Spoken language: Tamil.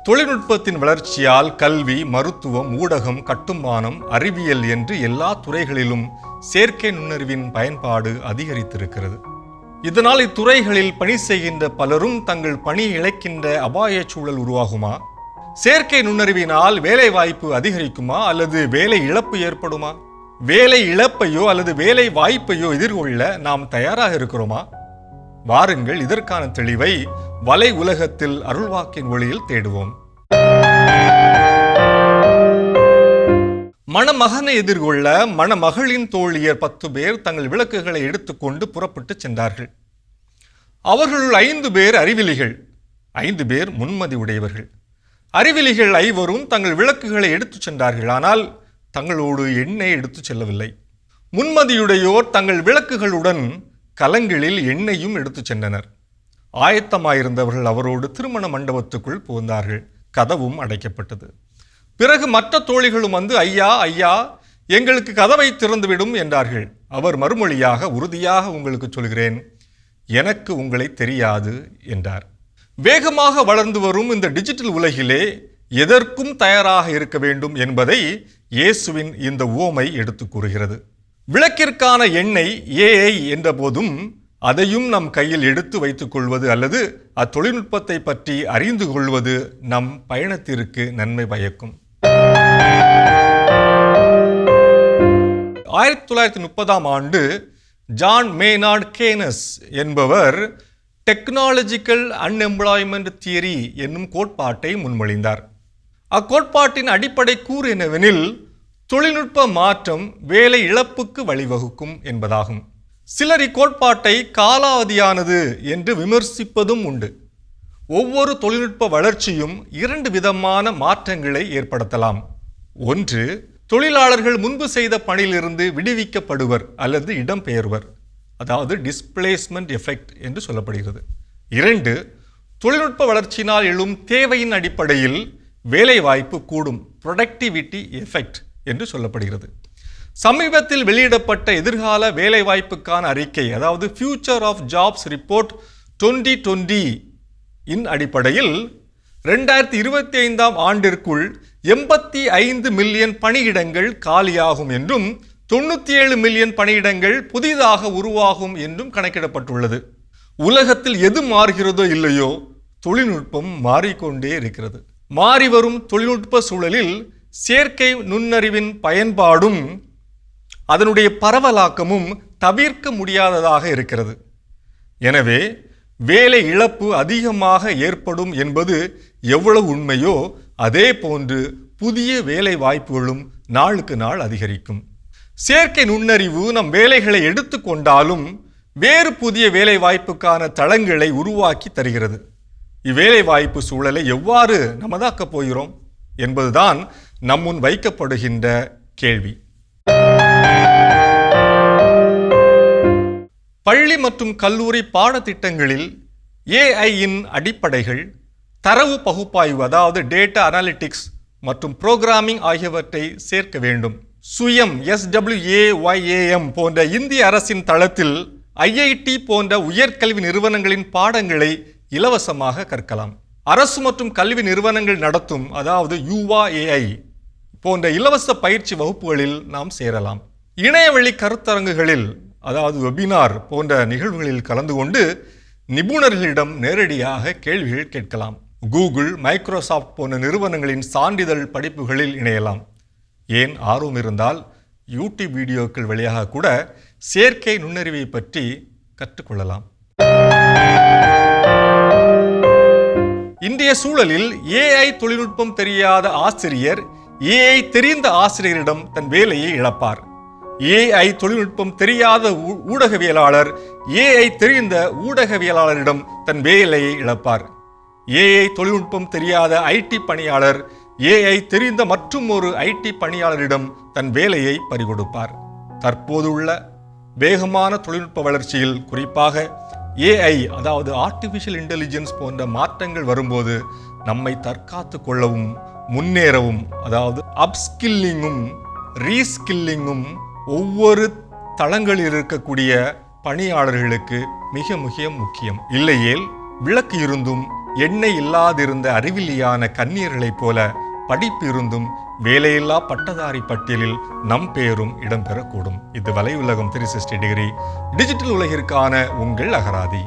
தொழில்நுட்பத்தின் வளர்ச்சியால் கல்வி, மருத்துவம், ஊடகம், கட்டுமானம், அறிவியல் என்று எல்லா துறைகளிலும் செயற்கை நுண்ணறிவின் பயன்பாடு அதிகரித்திருக்கிறது. இதனால் இத்துறைகளில் பணி செய்கின்ற பலரும் தங்கள் பணியை இழக்கின்ற அபாய சூழல் உருவாகுமா? செயற்கை நுண்ணறிவினால் வேலை வாய்ப்பு அதிகரிக்குமா அல்லது வேலை இழப்பு ஏற்படுமா? வேலை இழப்பையோ அல்லது வேலை வாய்ப்பையோ எதிர்கொள்ள நாம் தயாராக இருக்கிறோமா? வாருங்கள், இதற்கான தெளிவை வலை உலகத்தில் அருள்வாக்கின் ஒளியில் தேடுவோம். மணமகனை எதிர்கொள்ள மணமகளின் தோழியர் 10 பேர் தங்கள் விளக்குகளை எடுத்துக்கொண்டு புறப்பட்டு சென்றார்கள். அவர்களுள் 5 பேர் அறிவிலிகள், 5 பேர் முன்மதி உடையவர்கள். அறிவிலிகள் 5வரும் தங்கள் விளக்குகளை எடுத்துச் சென்றார்கள். ஆனால் தங்களோடு எண்ணெய் எடுத்துச் செல்லவில்லை. முன்மதியுடையோர் தங்கள் விளக்குகளுடன் கலங்களில் எண்ணெயும் எடுத்துச் சென்றனர். ஆயத்தமாயிருந்தவர்கள் அவரோடு திருமண மண்டபத்துக்குள் புகுந்தார்கள். கதவும் அடைக்கப்பட்டது. பிறகு மற்ற தோழிகளும் வந்து, ஐயா ஐயா, எங்களுக்கு கதவை திறந்துவிடும் என்றார்கள். அவர் மறுமொழியாக, உறுதியாக உங்களுக்கு சொல்கிறேன், எனக்கு உங்களை தெரியாது என்றார். வேகமாக வளர்ந்து வரும் இந்த டிஜிட்டல் உலகிலே எதற்கும் தயாராக இருக்க வேண்டும் என்பதை இயேசுவின் இந்த உவமை எடுத்து கூறுகிறது. விளக்கிற்கான எண்ணெய் AI என்ற போதும் அதையும் நம் கையில் எடுத்து வைத்துக் கொள்வது அல்லது அத்தொழில்நுட்பத்தை பற்றி அறிந்து கொள்வது நம் பயணத்திற்கு நன்மை பயக்கும். 1930ஆம் ஆண்டு ஜான் மேனார்ட் கேனஸ் என்பவர் டெக்னாலஜிக்கல் அன்எம்ப்ளாய்மெண்ட் தியரி என்னும் கோட்பாட்டை முன்மொழிந்தார். அக்கோட்பாட்டின் அடிப்படை கூறு என்னவெனில், தொழில்நுட்ப மாற்றம் வேலை இழப்புக்கு வழிவகுக்கும் என்பதாகும். சிலர் இக்கோட்பாட்டை காலாவதியானது என்று விமர்சிப்பதும் உண்டு. ஒவ்வொரு தொழில்நுட்ப வளர்ச்சியும் 2 விதமான மாற்றங்களை ஏற்படுத்தலாம். ஒன்று, தொழிலாளர்கள் முன்பு செய்த பணியிலிருந்து விடுவிக்கப்படுவர் அல்லது இடம்பெயர்வர், அதாவது டிஸ்பிளேஸ்மெண்ட் எஃபெக்ட் என்று சொல்லப்படுகிறது. 2, தொழில்நுட்ப வளர்ச்சியினால் எழும் தேவையின் அடிப்படையில் வேலை வாய்ப்பு கூடும், ப்ரொடக்டிவிட்டி எஃபெக்ட் என்று சொல்லப்படுகிறது. சமீபத்தில் வெளியிடப்பட்ட எதிர்கால வேலைவாய்ப்புக்கான அறிக்கை, அதாவது ஃபியூச்சர் ஆஃப் ஜாப்ஸ் ரிப்போர்ட் 2020 இன் அடிப்படையில் 2025ஆம் ஆண்டிற்குள் 85 மில்லியன் பணியிடங்கள் காலியாகும் என்றும் 97 மில்லியன் பணியிடங்கள் புதிதாக உருவாகும் என்றும் கணக்கிடப்பட்டுள்ளது. உலகத்தில் எது மாறுகிறதோ இல்லையோ, தொழில்நுட்பம் மாறிக்கொண்டே இருக்கிறது. மாறிவரும் தொழில்நுட்ப சூழலில் செயற்கை நுண்ணறிவின் பயன்பாடும் அதனுடைய பரவலாக்கமும் தவிர்க்க முடியாததாக இருக்கிறது. எனவே வேலை இழப்பு அதிகமாக ஏற்படும் என்பது எவ்வளவு உண்மையோ அதே போன்று புதிய வேலை வாய்ப்புகளும் நாளுக்கு நாள் அதிகரிக்கும். செயற்கை நுண்ணறிவு நம் வேலைகளை எடுத்துக்கொண்டாலும் வேறு புதிய வேலை வாய்ப்புக்கான தளங்களை உருவாக்கி தருகிறது. இவ்வேலை வாய்ப்பு சூழலை எவ்வாறு நமதாக்கப் போகிறோம் என்பதுதான் நம்முன் வைக்கப்படுகின்ற கேள்வி. பள்ளி மற்றும் கல்லூரி பாடத்திட்டங்களில் AI-இன் அடிப்படைகள், தரவு பகுப்பாய்வு, அதாவது டேட்டா அனாலிட்டிக்ஸ் மற்றும் புரோகிராமிங் ஆகியவற்றை சேர்க்க வேண்டும். சுயம் SWAYAM போன்ற இந்திய அரசின் தளத்தில் IIT போன்ற உயர்கல்வி நிறுவனங்களின் பாடங்களை இலவசமாக கற்கலாம். அரசு மற்றும் கல்வி நிறுவனங்கள் நடத்தும், அதாவது UVA போன்ற இலவச பயிற்சி வகுப்புகளில் நாம் சேரலாம். இணையவழி கருத்தரங்குகளில், அதாவது வெபினார் போன்ற நிகழ்வுகளில் கலந்து கொண்டு நிபுணர்களிடம் நேரடியாக கேள்விகள் கேட்கலாம். கூகுள், மைக்ரோசாஃப்ட் போன்ற நிறுவனங்களின் சான்றிதழ் படிப்புகளில் இணையலாம். ஏன், ஆர்வம் இருந்தால் யூடியூப் வீடியோக்கள் வழியாக கூட செயற்கை நுண்ணறிவை பற்றி கற்றுக்கொள்ளலாம். இன்றைய சூழலில் AI தொழில்நுட்பம் தெரியாத ஆசிரியர் AI தெரிந்த ஆசிரியரிடம் தன் வேலையை இழப்பார். AI தொழில்நுட்பம் தெரியாத ஊடகவியலாளர் AI தெரிந்த ஊடகவியலாளரிடம் தன் வேலையை இழப்பார். AI தொழில்நுட்பம் தெரியாத IT பணியாளர் AI தெரிந்த மற்றும் ஒரு IT பணியாளரிடம் தன் வேலையை பறிகொடுப்பார். தற்போதுள்ள வேகமான தொழில்நுட்ப வளர்ச்சியில் குறிப்பாக AI, அதாவது ஆர்டிஃபிஷியல் இன்டெலிஜென்ஸ் போன்ற மாற்றங்கள் வரும்போது நம்மை தற்காத்து கொள்ளவும் முன்னேறவும், அதாவது அப்ஸ்கில்லிங்கும் ரீஸ்கில்லிங்கும் ஒவ்வொரு தளங்களில் இருக்கக்கூடிய பணியாளர்களுக்கு மிக மிக முக்கியம். இல்லையேல் விளக்கு இருந்தும் எண்ணெய் இல்லாதிருந்த அறிவிலியான கன்னியர்களைப் போல படிப்பு இருந்தும் வேலையில்லா பட்டதாரி பட்டியலில் நம் பெயரும் இடம்பெறக்கூடும். இது வலையுலகம் 360 டிகிரி டிஜிட்டல் உலகிற்கான உங்கள் அகராதி.